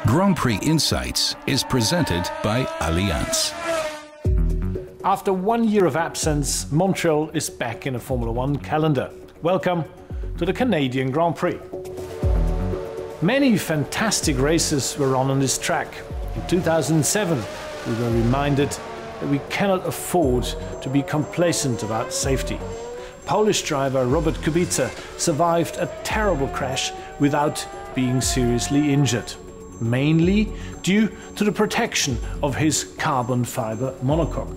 Grand Prix Insights is presented by Allianz. After 1 year of absence, Montreal is back in the Formula One calendar. Welcome to the Canadian Grand Prix. Many fantastic races were on this track. In 2007, we were reminded that we cannot afford to be complacent about safety. Polish driver Robert Kubica survived a terrible crash without being seriously injured, mainly due to the protection of his carbon fiber monocoque,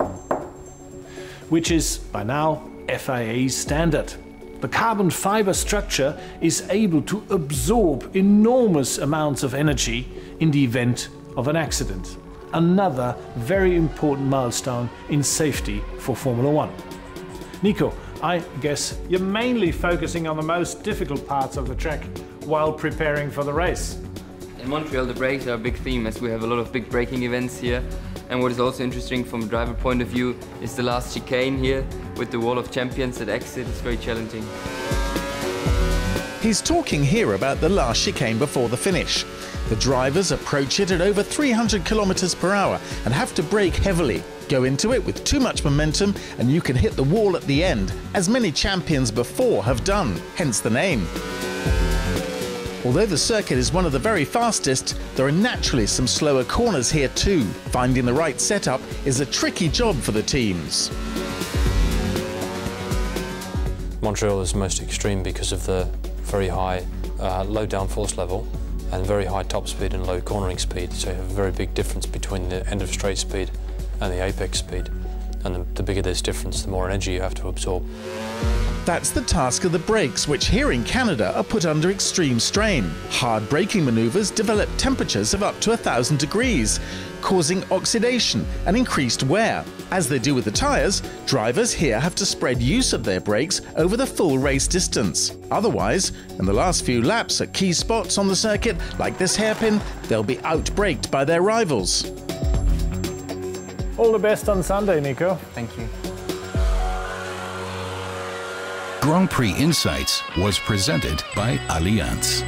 which is by now FIA standard. The carbon fiber structure is able to absorb enormous amounts of energy in the event of an accident. Another very important milestone in safety for Formula One. Nico, I guess you're mainly focusing on the most difficult parts of the track while preparing for the race. In Montreal, the brakes are a big theme, as we have a lot of big braking events here. And what is also interesting from a driver point of view is the last chicane here with the wall of champions at exit. It's very challenging. He's talking here about the last chicane before the finish. The drivers approach it at over 300 kilometers per hour and have to brake heavily. Go into it with too much momentum and you can hit the wall at the end, as many champions before have done, hence the name. Although the circuit is one of the very fastest, there are naturally some slower corners here too. Finding the right setup is a tricky job for the teams. Montreal is most extreme because of the very high low downforce level and very high top speed and low cornering speed, so you have a very big difference between the end of straight speed and the apex speed. And the bigger this difference, the more energy you have to absorb. That's the task of the brakes, which here in Canada are put under extreme strain. Hard braking maneuvers develop temperatures of up to 1,000 degrees, causing oxidation and increased wear. As they do with the tyres, drivers here have to spread use of their brakes over the full race distance. Otherwise, in the last few laps at key spots on the circuit, like this hairpin, they'll be out-braked by their rivals. All the best on Sunday, Nico. Thank you. Grand Prix Insights was presented by Allianz.